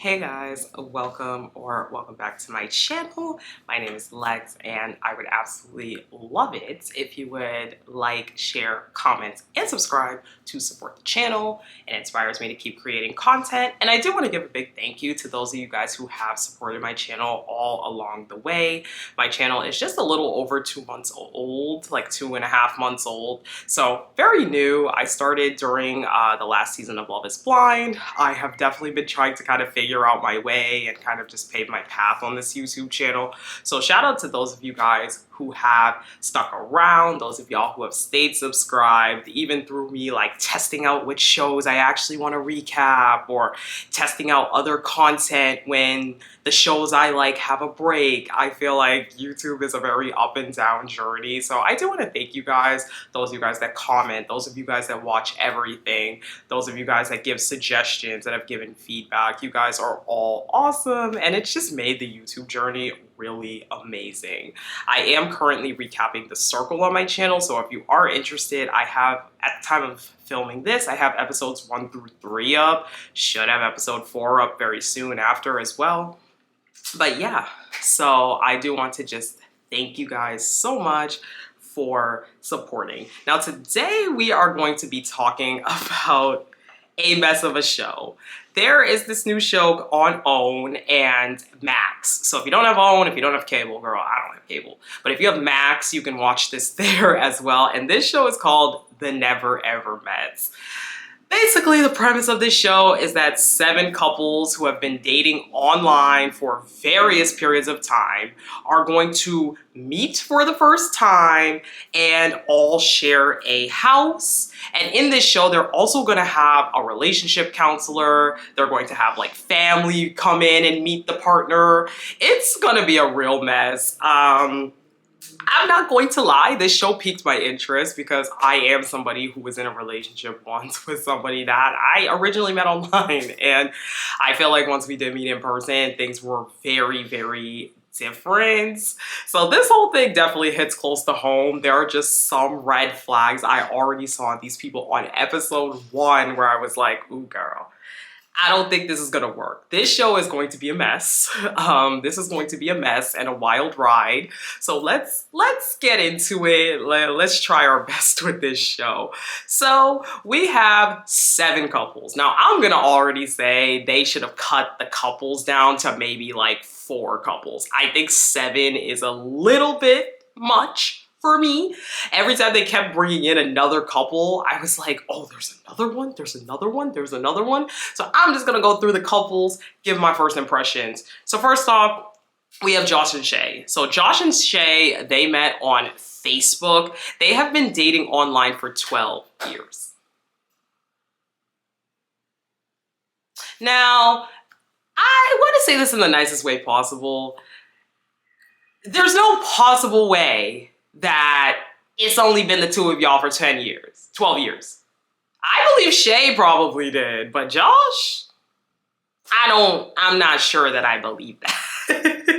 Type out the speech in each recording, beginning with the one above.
Hey guys, welcome back to my channel. My name is Lex and I would absolutely love it if you would like, share, comment, and subscribe to support the channel. It inspires me to keep creating content. And I do want to give a big thank you to those of you guys who have supported my channel all along the way. My channel is just a little over 2 months old, like 2.5 months old. So very new. I started during the last season of Love is Blind. I have definitely been trying to kind of figure out my way and kind of just pave my path on this YouTube channel. So shout out to those of you guys who have stuck around, those of y'all who have stayed subscribed, even through me like testing out which shows I actually want to recap or testing out other content when the shows I like have a break. I feel like YouTube is a very up and down journey. So I do want to thank you guys, those of you guys that comment, those of you guys that watch everything, those of you guys that give suggestions, that have given feedback. You guys are all awesome and it's just made the YouTube journey really amazing. I am currently recapping The Circle on my channel, so if you are interested, I have, at the time of filming this, I have episodes 1 through 3 up. Should have episode 4 up very soon after as well. But yeah, so I do want to just thank you guys so much for supporting. Now today we are going to be talking about a mess of a show. There is this new show on OWN and Max. So if you don't have OWN, if you don't have cable, girl, I don't have cable. But if you have Max, you can watch this there as well. And this show is called The Never Ever Mets. Basically, the premise of this show is that 7 couples who have been dating online for various periods of time are going to meet for the first time and all share a house. And in this show, they're also going to have a relationship counselor. They're going to have like family come in and meet the partner. It's going to be a real mess. I'm not going to lie, this show piqued my interest because I am somebody who was in a relationship once with somebody that I originally met online. And I feel like once we did meet in person, things were very, very different. So this whole thing definitely hits close to home. There are just some red flags I already saw in these people on episode 1 where I was like, ooh, girl, I don't think this is gonna work. This show is going to be a mess. This is going to be a mess and a wild ride. So let's get into it. Let's try our best with this show. So we have 7 couples. Now I'm gonna already say they should have cut the couples down to maybe like 4 couples. I think 7 is a little bit much for me. Every time they kept bringing in another couple, I was like, oh, there's another one, there's another one, there's another one. So I'm just gonna go through the couples, give my first impressions. So first off, we have Josh and Shay. So Josh and Shay, they met on Facebook. They have been dating online for 12 years. Now, I want to say this in the nicest way possible. There's no possible way that it's only been the 2 of y'all for 10 years, 12 years. I believe Shay probably did, but Josh, I'm not sure that I believe that.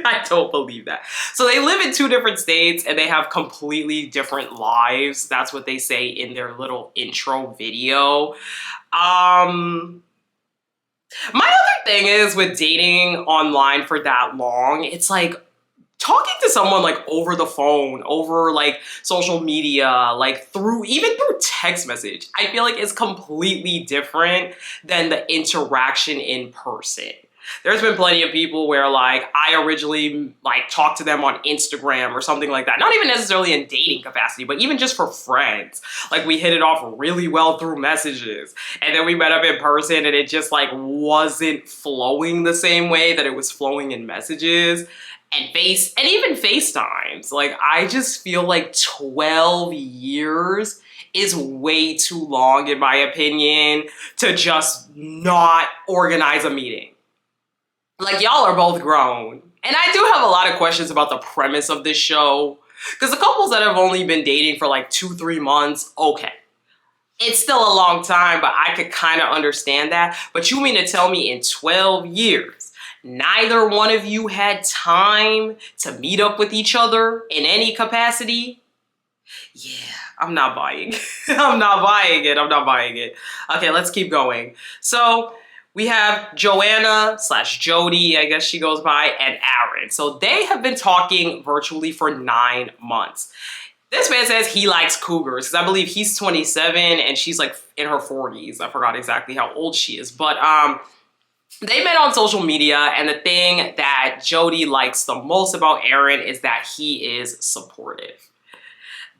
I don't believe that. So they live in 2 different states and they have completely different lives. That's what they say in their little intro video. My other thing is with dating online for that long, it's like, talking to someone like over the phone, over like social media, like even through text message, I feel like it's completely different than the interaction in person. There's been plenty of people where like I originally like talked to them on Instagram or something like that. Not even necessarily in dating capacity, but even just for friends. Like we hit it off really well through messages. And then we met up in person and it just like wasn't flowing the same way that it was flowing in messages. And even FaceTimes. Like, I just feel like 12 years is way too long, in my opinion, to just not organize a meeting. Like, y'all are both grown. And I do have a lot of questions about the premise of this show. Because the couples that have only been dating for like 2-3 months, okay. It's still a long time, but I could kind of understand that. But you mean to tell me in 12 years, neither one of you had time to meet up with each other in any capacity? Yeah, I'm not buying. I'm not buying it. I'm not buying it. Okay, let's keep going. So we have Joanna / Jody, I guess she goes by, and Aaron. So they have been talking virtually for 9 months. This man says he likes cougars because I believe he's 27 and she's like in her 40s. I forgot exactly how old she is. But they met on social media, and the thing that Jody likes the most about Aaron is that he is supportive.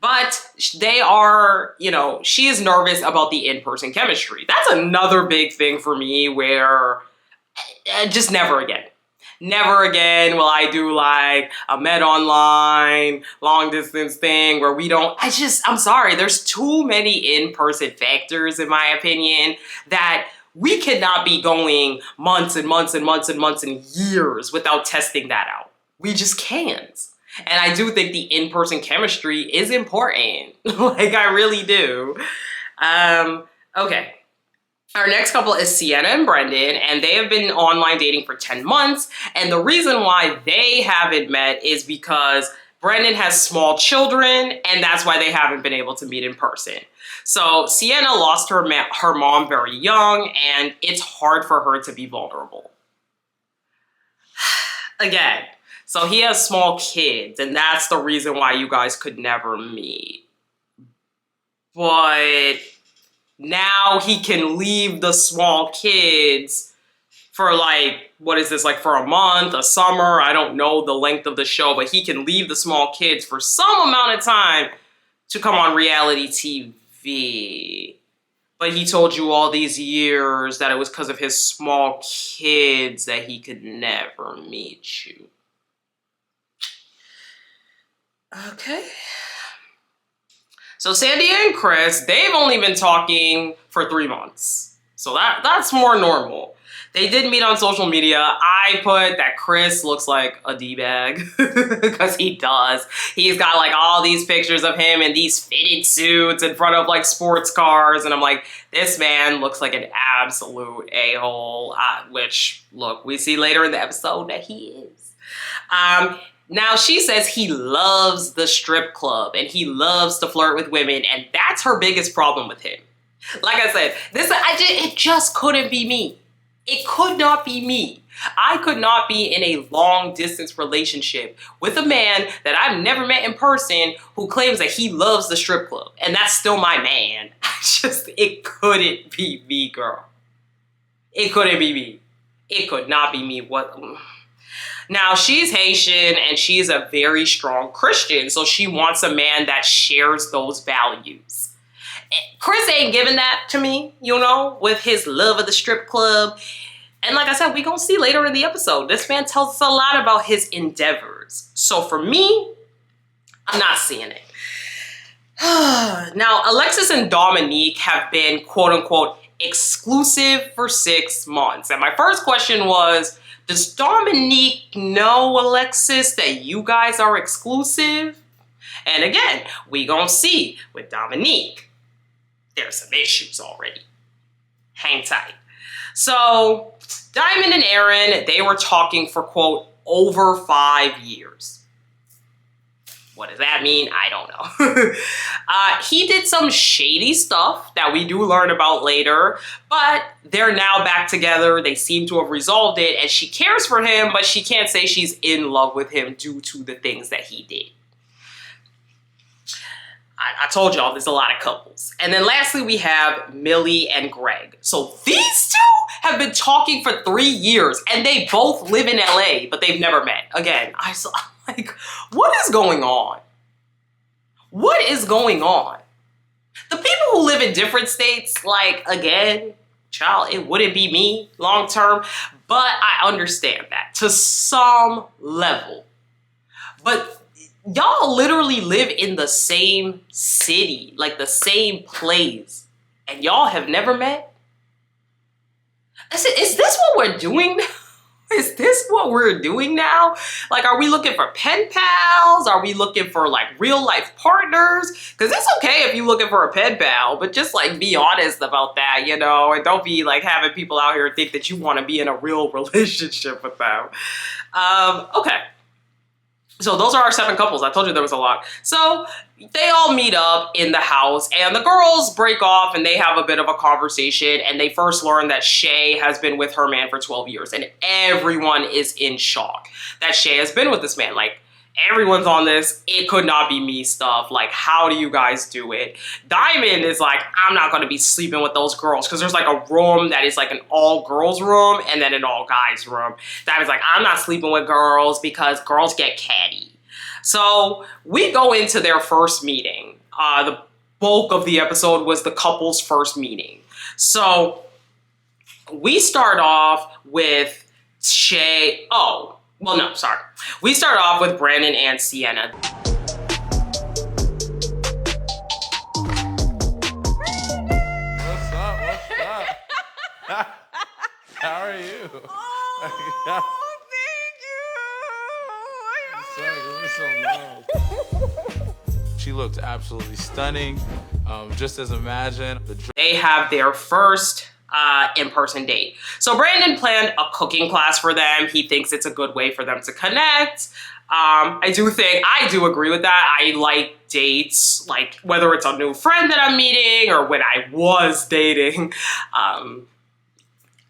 But they are, she is nervous about the in-person chemistry. That's another big thing for me where just never again. Never again will I do like a met online, long distance thing where we don't, I'm sorry, there's too many in-person factors in my opinion that we cannot be going months and months and months and months and years without testing that out. We just can't. And I do think the in-person chemistry is important. Like I really do. Okay. Our next couple is Sienna and Brendan, and they have been online dating for 10 months. And the reason why they haven't met is because Brendan has small children, and that's why they haven't been able to meet in person. So Sienna lost her mom very young, and it's hard for her to be vulnerable. Again, so he has small kids, and that's the reason why you guys could never meet. But now he can leave the small kids for like, what is this, like for a month, a summer? I don't know the length of the show, but he can leave the small kids for some amount of time to come on reality TV. But he told you all these years that it was because of his small kids that he could never meet you. Okay. So Sandy and Chris, they've only been talking for 3 months. So that's more normal. They did meet on social media. I put that Chris looks like a D-bag because he does. He's got like all these pictures of him in these fitted suits in front of like sports cars. And I'm like, this man looks like an absolute a-hole, which look, we see later in the episode that he is. Now, she says he loves the strip club and he loves to flirt with women, and that's her biggest problem with him. Like I said, it just couldn't be me. It could not be me. I could not be in a long-distance relationship with a man that I've never met in person who claims that he loves the strip club, and that's still my man. It couldn't be me, girl. It couldn't be me. It could not be me. What? Now, she's Haitian and she's a very strong Christian, so she wants a man that shares those values. Chris ain't giving that to me, with his love of the strip club. And like I said, we gonna see later in the episode, this man tells us a lot about his endeavors. So for me, I'm not seeing it. Now, Alexis and Dominique have been, quote unquote, exclusive for 6 months. And my first question was, does Dominique know, Alexis, that you guys are exclusive? And again, we gonna see with Dominique, there's some issues already. Hang tight. So, Diamond and Aaron, they were talking for, quote, over 5 years. What does that mean? I don't know. He did some shady stuff that we do learn about later, but they're now back together. They seem to have resolved it, and she cares for him, but she can't say she's in love with him due to the things that he did. I told y'all there's a lot of couples. And then lastly, we have Millie and Greg. So these two have been talking for 3 years, and they both live in LA, but they've never met. Again, I'm like, what is going on? What is going on? The people who live in different states, like, again, child, it wouldn't be me long term, but I understand that to some level. But y'all literally live in the same city, like the same place, and y'all have never met? Is this what we're doing now? Is this what we're doing now? Like, are we looking for pen pals? Are we looking for like real life partners? Because it's okay if you're looking for a pen pal, but just like be honest about that, and don't be like having people out here think that you want to be in a real relationship with them. Okay. So those are our 7 couples. I told you there was a lot. So they all meet up in the house and the girls break off and they have a bit of a conversation, and they first learn that Shay has been with her man for 12 years, and everyone is in shock that Shay has been with this man. Like, everyone's on this "it could not be me" stuff. Like, how do you guys do it? Diamond is like, I'm not going to be sleeping with those girls, because there's like a room that is like an all girls room and then an all guys room. Diamond's like, I'm not sleeping with girls because girls get catty. So we go into their first meeting. The bulk of the episode was the couple's first meeting. So we start off with Shay. Oh, well, no, sorry. We start off with Brandon and Sienna. What's up? What's up? How are you? Oh, thank you. She looked absolutely stunning, just as imagined. They have their first in-person date. So Brandon planned a cooking class for them. He thinks it's a good way for them to connect. I do agree with that. I like dates, like whether it's a new friend that I'm meeting or when I was dating.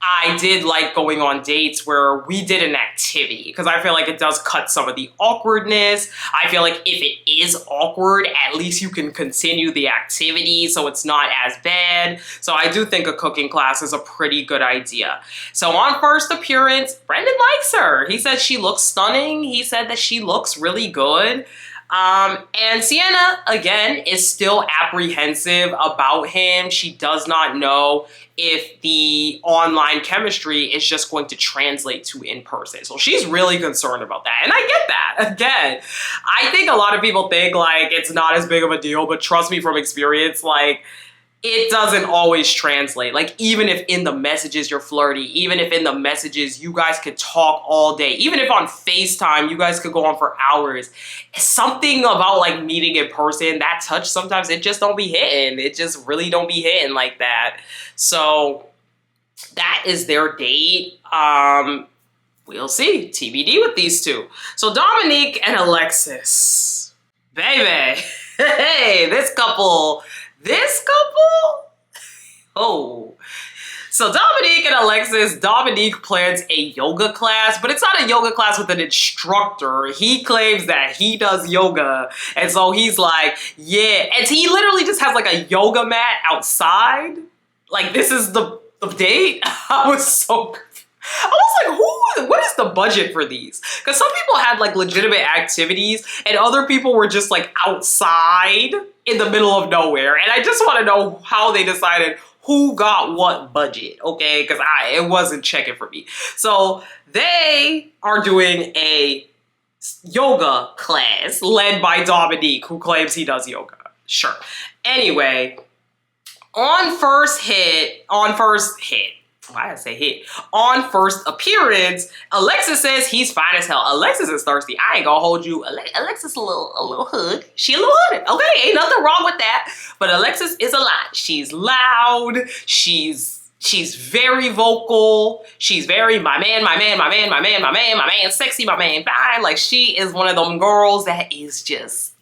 I did like going on dates where we did an activity, because I feel like it does cut some of the awkwardness. I feel like if it is awkward, at least you can continue the activity so it's not as bad. So I do think a cooking class is a pretty good idea. So on first appearance, Brendan likes her. He said she looks stunning. He said that she looks really good. And Sienna, again, is still apprehensive about him. She does not know if the online chemistry is just going to translate to in person. So she's really concerned about that. And I get that. Again, I think a lot of people think like it's not as big of a deal, but trust me from experience, like, it doesn't always translate. Like, even if in the messages you're flirty, even if in the messages you guys could talk all day, even if on FaceTime you guys could go on for hours, something about like meeting in person, that touch, sometimes it just don't be hitting. It just really don't be hitting like that. So that is their date. We'll see. TBD with these two. So Dominique and Alexis. Baby. Hey, this couple. Oh. So Dominique and Alexis, Dominique plans a yoga class, but it's not a yoga class with an instructor. He claims that he does yoga. And so he's like, yeah. And he literally just has like a yoga mat outside. Like, this is the date. I was like, what is the budget for these? Because some people had like legitimate activities and other people were just like outside in the middle of nowhere. And I just want to know how they decided who got what budget, okay? Because it wasn't checking for me. So they are doing a yoga class led by Dominique, who claims he does yoga. Sure. Anyway, on first appearance, Alexis says he's fine as hell. Alexis is thirsty. I ain't gonna hold you. Alexis a little hood. She a little hooded. Okay, ain't nothing wrong with that. But Alexis is a lot. She's loud. She's very vocal. She's very my man, sexy, my man, fine. Like, she is one of them girls that is just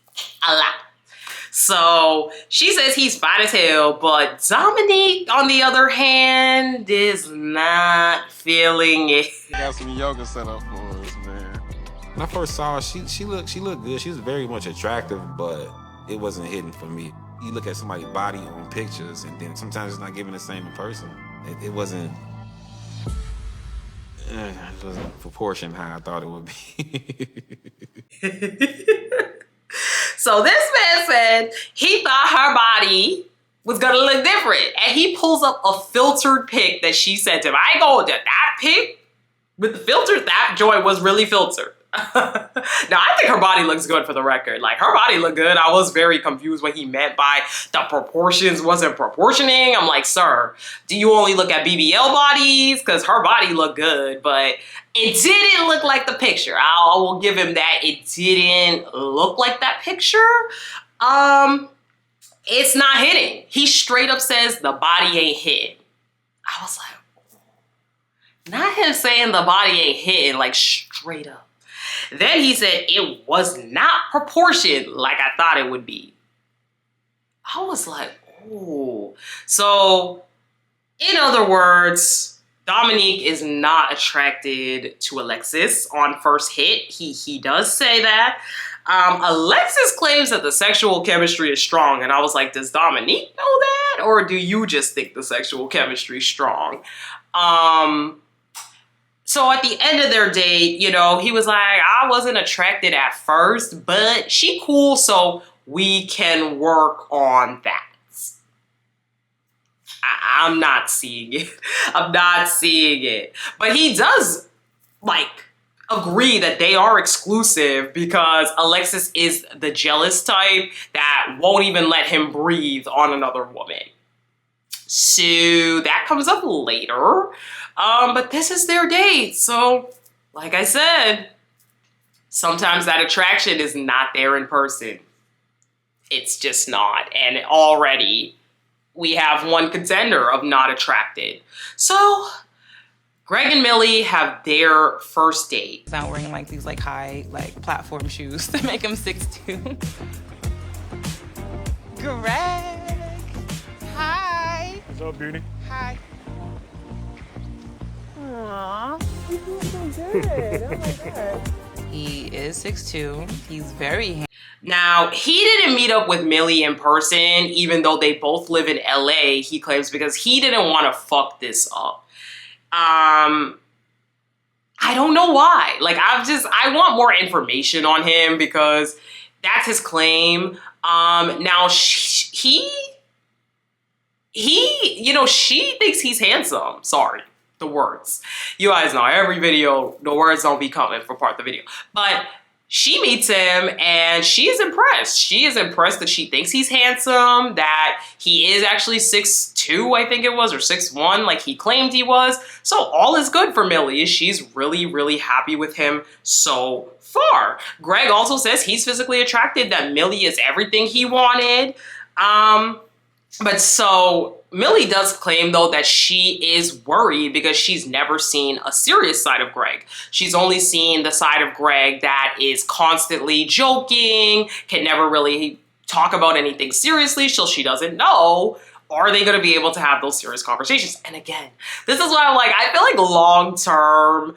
a lot. So she says he's fine as hell, but Dominique, on the other hand, is not feeling it. Got some yoga set up for us, man. When I first saw her, she looked good. She was very much attractive, but it wasn't hidden for me. You look at somebody's body on pictures, and then sometimes it's not given the same in person. It wasn't proportioned how I thought it would be. So this man said he thought her body was gonna look different. And he pulls up a filtered pic that she sent him. I ain't going to that pic with the filter. That joint was really filtered. Now, I think her body looks good, for the record. Like, her body looked good. I was very confused what he meant by the proportions wasn't proportioning. I'm like, sir, do you only look at BBL bodies? Because her body looked good, but it didn't look like the picture. I will give him that. It didn't look like that picture. It's not hitting. He straight up says the body ain't hitting. I was like, not him saying the body ain't hitting, like straight up. Then he said it was not proportioned like I thought it would be. I was like, oh. So, in other words, Dominique is not attracted to Alexis on first hit. He does say that. Alexis claims that the sexual chemistry is strong, and I was like, does Dominique know that? Or do you just think the sexual chemistry is strong? So at the end of their date, you know, he was like, I wasn't attracted at first, but she cool, so we can work on that. I'm not seeing it. I'm not seeing it. But he does, like, agree that they are exclusive because Alexis is the jealous type that won't even let him breathe on another woman. So that comes up later. But this is their date. So, like I said, sometimes that attraction is not there in person. It's just not. And already we have one contender of not attracted. So Greg and Millie have their first date. He's not wearing like these like high like platform shoes to make him 6'2". Greg, hi. What's up, beauty? Hi. Aww. You feel so good. Oh my god. He is 6'2". He's very handsome. Now, he didn't meet up with Millie in person, even though they both live in LA, he claims, because he didn't want to fuck this up. I don't know why. Like, I want more information on him because that's his claim. Now, she thinks he's handsome. Sorry, the words. You guys know, every video, the words don't be coming for part of the video. But she meets him and she is impressed. She is impressed that she thinks he's handsome, that he is actually 6'2", I think it was, or 6'1", like he claimed he was. So all is good for Millie. She's really, really happy with him so far. Greg also says he's physically attracted, that Millie is everything he wanted. But so Millie does claim, though, that she is worried because she's never seen a serious side of Greg. She's only seen the side of Greg that is constantly joking, can never really talk about anything seriously, so she doesn't know. Are they going to be able to have those serious conversations? And again, this is why I'm like, I feel like long-term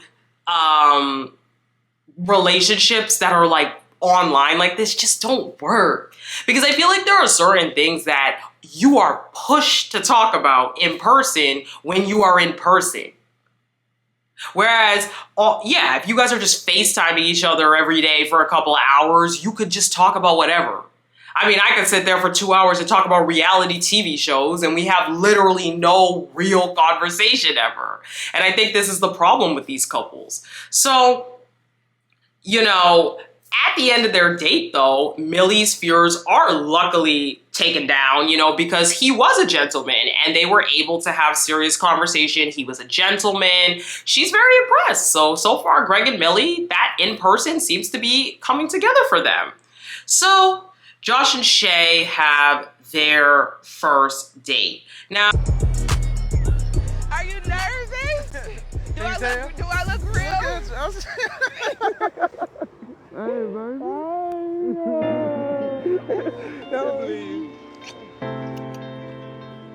relationships that are like online like this just don't work. Because I feel like there are certain things that you are pushed to talk about in person when you are in person. Whereas, if you guys are just FaceTiming each other every day for a couple of hours, you could just talk about whatever. I mean, I could sit there for 2 hours and talk about reality TV shows and we have literally no real conversation ever. And I think this is the problem with these couples. So, you know, at the end of their date, though, Millie's fears are luckily taken down, you know, because he was a gentleman and they were able to have serious conversation. He was a gentleman. She's very impressed. So far, Greg and Millie, that in person seems to be coming together for them. So Josh and Shay have their first date. Now, Are you nervous? Do I look real?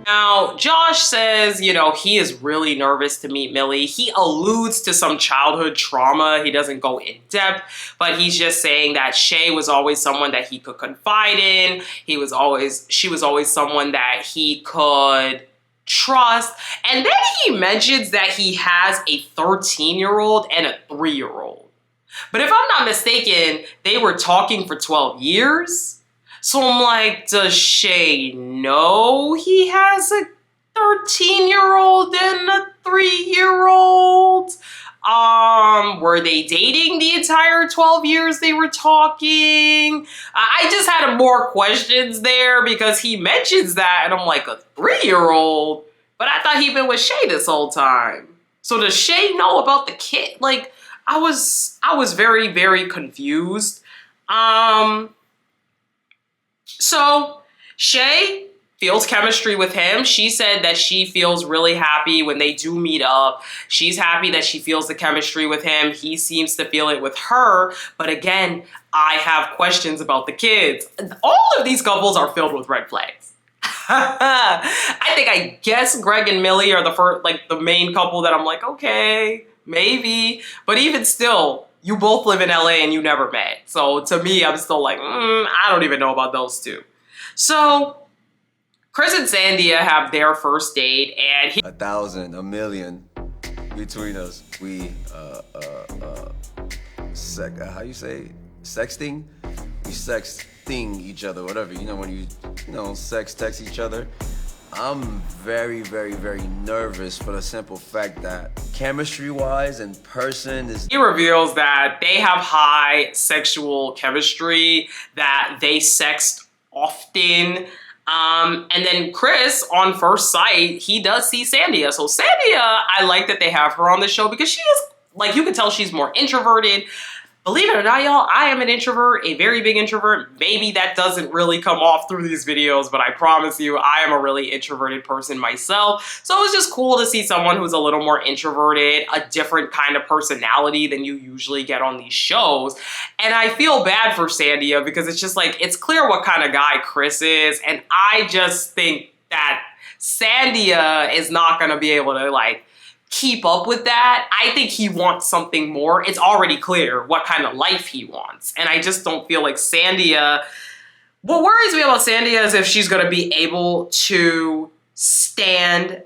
Now, Josh says, you know, he is really nervous to meet Millie. He alludes to some childhood trauma. He doesn't go in depth, but he's just saying that Shay was always someone that he could confide in. She was always someone that he could trust. And then he mentions that he has a 13-year-old and a 3-year-old. But if I'm not mistaken, they were talking for 12 years. So I'm like, does Shay know he has a 13-year-old and a 3-year-old? Were they dating the entire 12 years they were talking? I just had more questions there because he mentions that and I'm like, a 3-year-old? But I thought he'd been with Shay this whole time. So does Shay know about the kid? Like, I was very, very confused. So Shay feels chemistry with him. She said that she feels really happy when they do meet up. She's happy that she feels the chemistry with him. He seems to feel it with her. But again, I have questions about the kids. All of these couples are filled with red flags. I guess Greg and Millie are the first, like the main couple that I'm like, okay, maybe. But even still, you both live in LA and you never met. So to me, I'm still like, I don't even know about those two. So Chris and Sandia have their first date, and 1,000, a million between us. We, how you say, sexting? We sexting each other, whatever. You know, when you sex text each other. I'm very, very, very nervous for the simple fact that chemistry-wise in person is... He reveals that they have high sexual chemistry, that they sext often. And then Chris, on first sight, he does see Sandia. So Sandia, I like that they have her on the show because she is, like, you can tell she's more introverted. Believe it or not, y'all, I am an introvert, a very big introvert. Maybe that doesn't really come off through these videos, but I promise you, I am a really introverted person myself. So it's just cool to see someone who's a little more introverted, a different kind of personality than you usually get on these shows. And I feel bad for Sandia because it's just like, it's clear what kind of guy Chris is. And I just think that Sandia is not gonna be able to, like, keep up with that. I think he wants something more. It's already clear what kind of life he wants. And I just don't feel like Sandia... What worries me about Sandia is if she's going to be able to stand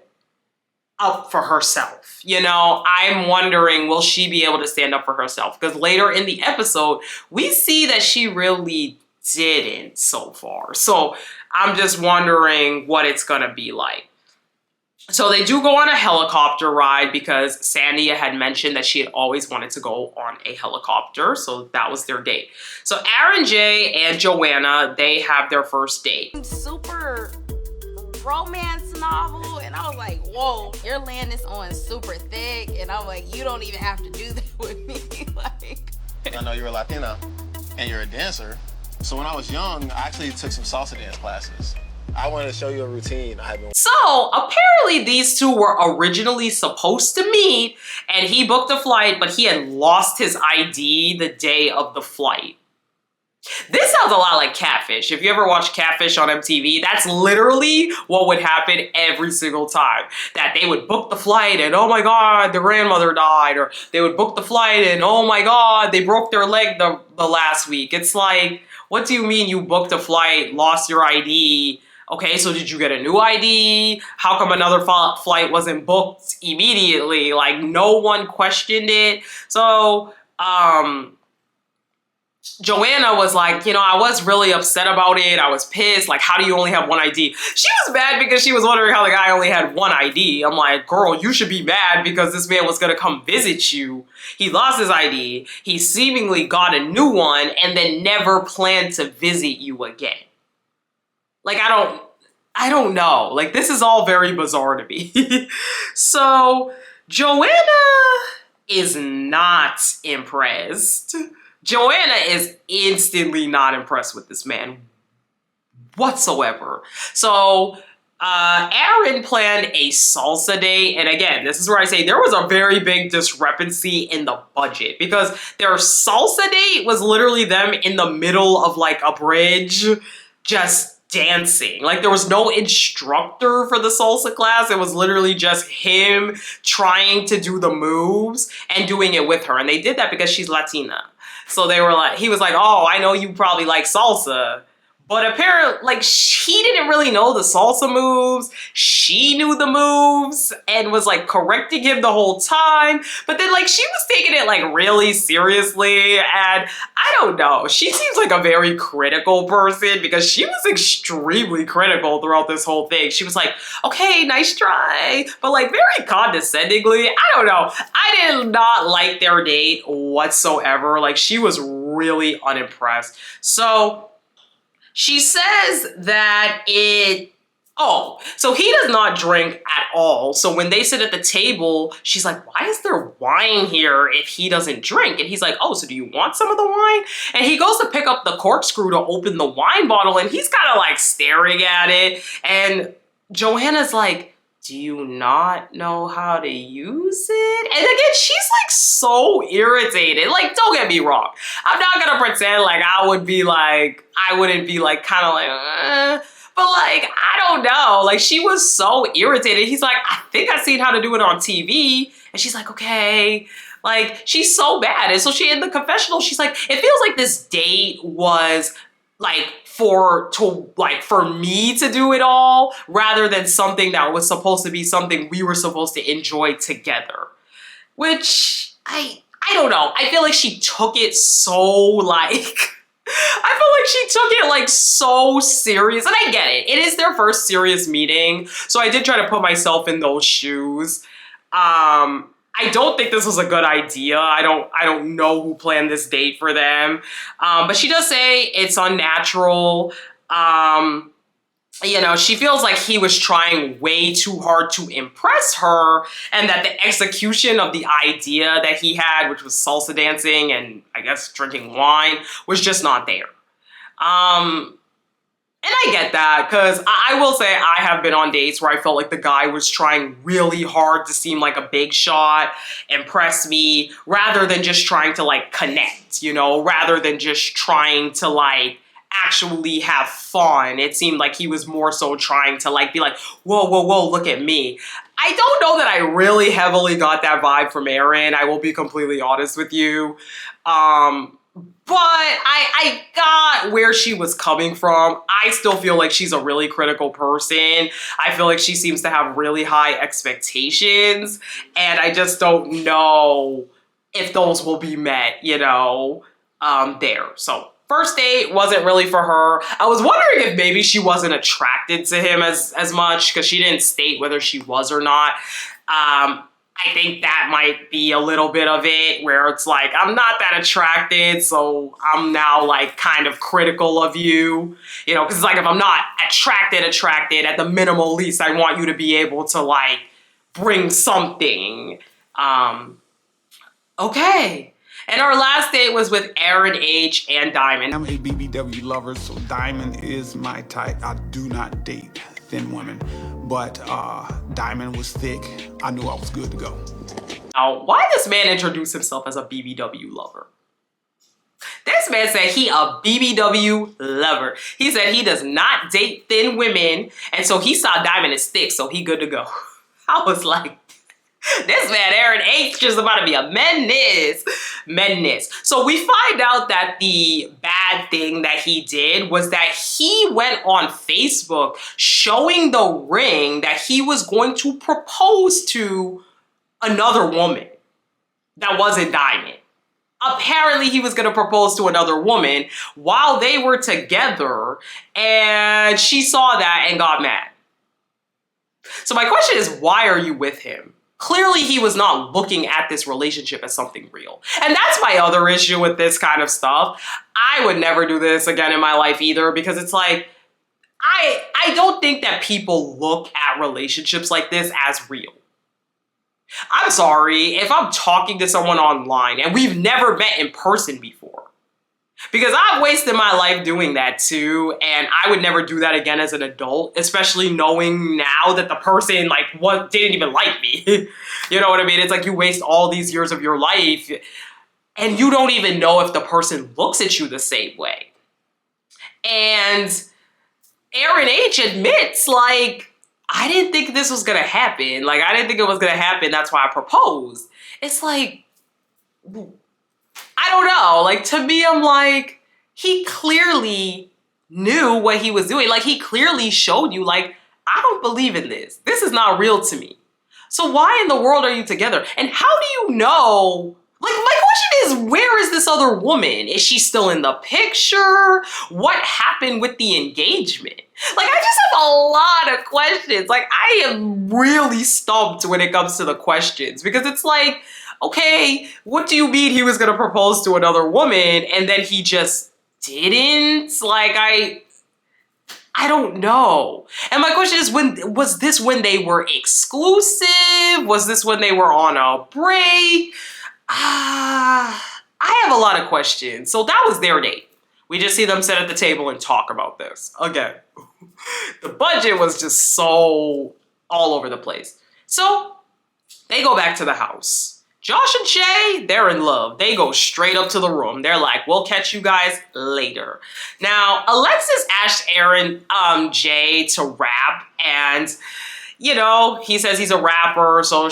up for herself. You know, I'm wondering, will she be able to stand up for herself? Because later in the episode, we see that she really didn't so far. So I'm just wondering what it's going to be like. So they do go on a helicopter ride because Sandia had mentioned that she had always wanted to go on a helicopter. So that was their date. So Aaron J and Joanna, they have their first date. Super romance novel, and I was like, whoa, you're laying this on super thick, and I'm like, you don't even have to do that with me. Like, I know you're a Latina and you're a dancer. So when I was young, I actually took some salsa dance classes. I wanted to show you a routine I had been. So apparently these two were originally supposed to meet and he booked a flight, but he had lost his ID the day of the flight. This sounds a lot like Catfish. If you ever watch Catfish on MTV, that's literally what would happen every single time. That they would book the flight and, oh my God, the grandmother died. Or they would book the flight and, oh my God, they broke their leg the last week. It's like, what do you mean you booked a flight, lost your ID? Okay, so did you get a new ID? How come another flight wasn't booked immediately? Like, no one questioned it. So, Joanna was like, you know, I was really upset about it. I was pissed. Like, how do you only have one ID? She was mad because she was wondering how the guy only had one ID. I'm like, girl, you should be mad because this man was going to come visit you. He lost his ID. He seemingly got a new one and then never planned to visit you again. Like, I don't know. Like, this is all very bizarre to me. So, Joanna is not impressed. Joanna is instantly not impressed with this man whatsoever. So, Aaron planned a salsa date. And again, this is where I say there was a very big discrepancy in the budget because their salsa date was literally them in the middle of like a bridge, just dancing. Like, there was no instructor for the salsa class. It was literally just him trying to do the moves and doing it with her. And they did that because she's Latina. So they were like, he was like, oh, I know you probably like salsa. But apparently, like, she didn't really know the salsa moves. She knew the moves and was, like, correcting him the whole time. But then, like, she was taking it, like, really seriously. And I don't know. She seems like a very critical person because she was extremely critical throughout this whole thing. She was like, okay, nice try. But, like, very condescendingly. I don't know. I did not like their date whatsoever. Like, she was really unimpressed. So she says that it Oh, so he does not drink at all. So when they sit at the table, she's like, why is there wine here if he doesn't drink? And he's like, oh, so do you want some of the wine? And he goes to pick up the corkscrew to open the wine bottle, and he's kind of like staring at it. And Joanna's like, do you not know how to use it? And again, she's like so irritated. Like, don't get me wrong. I'm not gonna pretend like I wouldn't be like kind of like, but like, I don't know. Like, she was so irritated. He's like, I think I've seen how to do it on TV. And she's like, okay. Like, she's so bad. And so she, in the confessional, she's like, it feels like this date was like for me to do it all rather than something that was supposed to be something we were supposed to enjoy together. Which, I don't know. I feel like she took it so like... I feel like she took it like so serious, and I get it. It is their first serious meeting, so I did try to put myself in those shoes. I don't think this was a good idea. I don't know who planned this date for them, but she does say it's unnatural. You know, she feels like he was trying way too hard to impress her, and that the execution of the idea that he had, which was salsa dancing and I guess drinking wine, was just not there. And I get that, because I will say I have been on dates where I felt like the guy was trying really hard to seem like a big shot, impress me, rather than just trying to like connect, you know, rather than just trying to like actually have fun. It seemed like he was more so trying to like be like, whoa, whoa, whoa, look at me. I don't know that I really heavily got that vibe from Erin. I will be completely honest with you. But I got where she was coming from. I still feel like she's a really critical person. I feel like she seems to have really high expectations, and I just don't know if those will be met, you know, there. So first date wasn't really for her. I was wondering if maybe she wasn't attracted to him as much, because she didn't state whether she was or not. I think that might be a little bit of it, where it's like, I'm not that attracted, so I'm now like kind of critical of you, you know, because it's like, if I'm not attracted, at the minimal least, I want you to be able to like bring something. Okay. And our last date was with Erin H. and Diamond. I'm a BBW lover, so Diamond is my type. I do not date thin women, but Diamond was thick. I knew I was good to go. Now, why this man introduced himself as a BBW lover? This man said he a BBW lover. He said he does not date thin women, and so he saw Diamond as thick, so he good to go. I was like, this man, Erin H, is about to be a menace. So we find out that the bad thing that he did was that he went on Facebook showing the ring that he was going to propose to another woman that wasn't Diamond. Apparently he was going to propose to another woman while they were together, and she saw that and got mad. So my question is, why are you with him? Clearly he was not looking at this relationship as something real. And that's my other issue with this kind of stuff. I would never do this again in my life either, because it's like, I don't think that people look at relationships like this as real. I'm sorry if I'm talking to someone online and we've never met in person before, because I've wasted my life doing that too, and I would never do that again as an adult, especially knowing now that the person like didn't even like me. You know what I mean? It's like you waste all these years of your life and you don't even know if the person looks at you the same way. And Erin H admits, like, I didn't think this was gonna happen. Like, I didn't think it was gonna happen. That's why I proposed. It's like, I don't know. Like, to me, I'm like, he clearly knew what he was doing. Like, he clearly showed you, like, I don't believe in this. This is not real to me. So why in the world are you together? And how do you know? Like, my question is, where is this other woman? Is she still in the picture? What happened with the engagement? Like, I just have a lot of questions. Like, I am really stumped when it comes to the questions, because it's like, okay, what do you mean he was gonna propose to another woman and then he just didn't? Like, I don't know. And my question is, was this when they were exclusive? Was this when they were on a break? I have a lot of questions. So that was their date. We just see them sit at the table and talk about this. Again, the budget was just so all over the place. So they go back to the house. Josh and Jay, they're in love. They go straight up to the room. They're like, we'll catch you guys later. Now, Alexis asked Aaron, Jay to rap, and you know, he says he's a rapper, so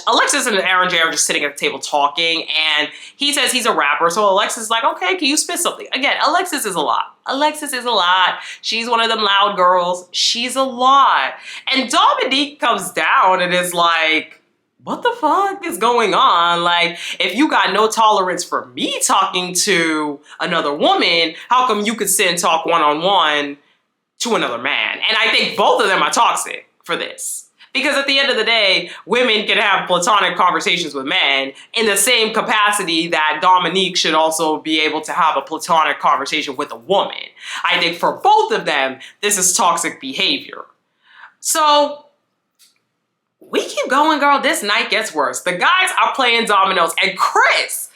Alexis and Aaron Jay are just sitting at the table talking, and he says he's a rapper, so Alexis is like, okay, can you spit something? Again, Alexis is a lot. Alexis is a lot. She's one of them loud girls. She's a lot. And Dominique comes down and is like, what the fuck is going on? Like, if you got no tolerance for me talking to another woman, how come you could sit and talk one-on-one to another man? And I think both of them are toxic for this. Because at the end of the day, women can have platonic conversations with men in the same capacity that Dominique should also be able to have a platonic conversation with a woman. I think for both of them, this is toxic behavior. So we keep going, girl. This night gets worse. The guys are playing dominoes, and Chris,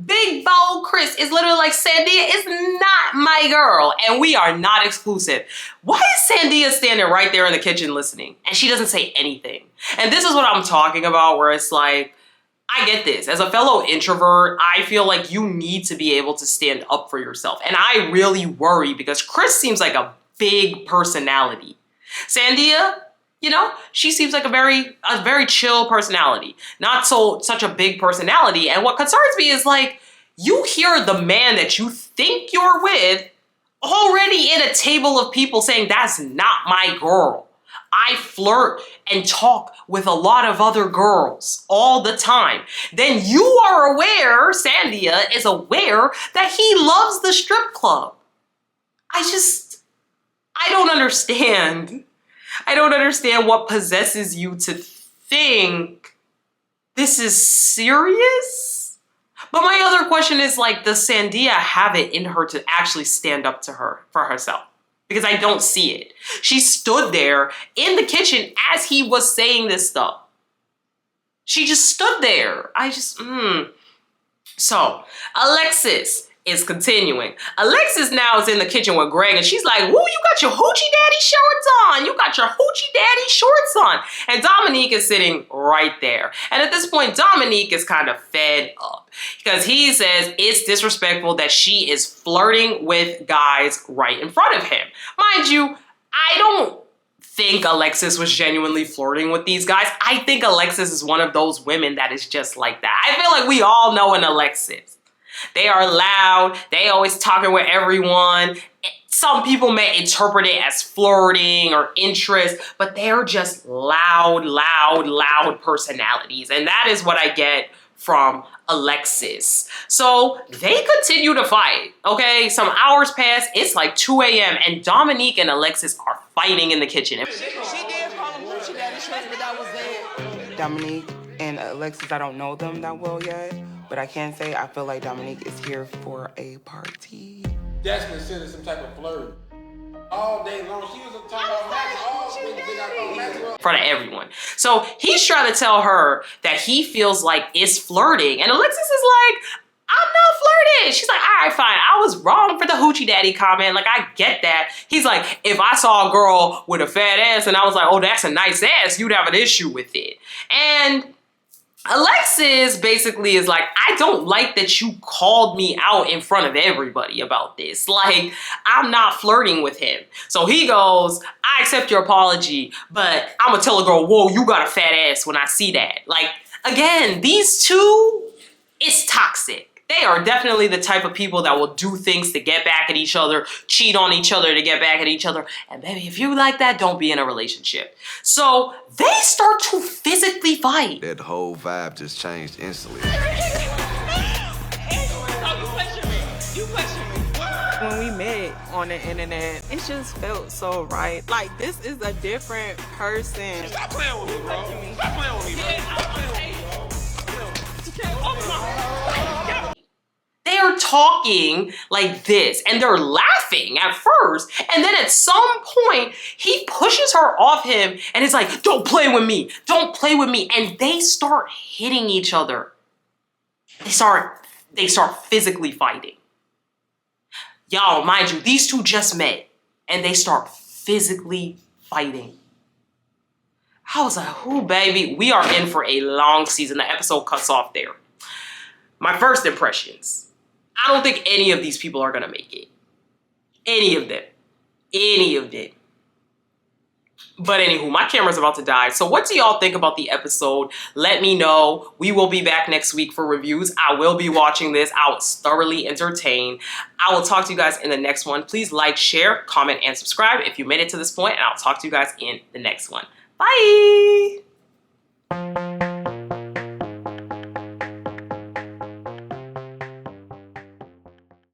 big bold Chris is literally like, Sandia is not my girl, and we are not exclusive. Why is Sandia standing right there in the kitchen listening, and she doesn't say anything? And this is what I'm talking about, where it's like, I get this. As a fellow introvert, I feel like you need to be able to stand up for yourself. And I really worry because Chris seems like a big personality. Sandia, you know, she seems like a very chill personality, not such a big personality. And what concerns me is like, you hear the man that you think you're with already in a table of people saying, that's not my girl. I flirt and talk with a lot of other girls all the time. Then you are aware, Sandia is aware that he loves the strip club. I don't understand. I don't understand what possesses you to think this is serious. But my other question is like, does Sandia have it in her to actually stand up to her for herself? Because I don't see it. She stood there in the kitchen as he was saying this stuff. She just stood there. So, Alexis is continuing. Alexis now is in the kitchen with Greg, and she's like, woo, you got your hoochie daddy shorts on. You got your hoochie daddy shorts on. And Dominique is sitting right there. And at this point, Dominique is kind of fed up because he says it's disrespectful that she is flirting with guys right in front of him. Mind you, I don't think Alexis was genuinely flirting with these guys. I think Alexis is one of those women that is just like that. I feel like we all know an Alexis. They are loud. They always talking with everyone. Some people may interpret it as flirting or interest, but they're just loud personalities. And that is what I get from Alexis. So they continue to fight, okay? Some hours pass. It's like 2 a.m. and Dominique and Alexis are fighting in the kitchen. She did call him Gucci Daddy shorts, but that was it. Dominique and Alexis, I don't know them that well yet. But I can say I feel like Dominique is here for a party. That's considered some type of flirt. All day long, she was talking about Maxwell. In front of everyone. So he's trying to tell her that he feels like it's flirting. And Alexis is like, I'm not flirting. She's like, all right, fine. I was wrong for the hoochie daddy comment. Like, I get that. He's like, if I saw a girl with a fat ass and I was like, oh, that's a nice ass, you'd have an issue with it. And Alexis basically is like, I don't like that you called me out in front of everybody about this. Like, I'm not flirting with him. So he goes, I accept your apology, but I'm gonna tell a girl, whoa, you got a fat ass when I see that. Like, again, these two, it's toxic. They are definitely the type of people that will do things to get back at each other, cheat on each other to get back at each other. And baby, if you like that, don't be in a relationship. So they start to physically fight. That whole vibe just changed instantly. When we met on the internet, it just felt so right. Like, this is a different person. Stop playing with me, bro. Stop playing with me, bro. They are talking like this and they're laughing at first. And then at some point, he pushes her off him and is like, don't play with me. Don't play with me. And they start hitting each other. They start physically fighting. Y'all, mind you, these two just met and they start physically fighting. I was like, ooh, baby, we are in for a long season. The episode cuts off there. My first impressions. I don't think any of these people are gonna make it. Any of them. Any of them. But anywho, my camera's about to die. So what do y'all think about the episode? Let me know. We will be back next week for reviews. I will be watching this. I was thoroughly entertained. I will talk to you guys in the next one. Please like, share, comment, and subscribe if you made it to this point, and I'll talk to you guys in the next one. Bye!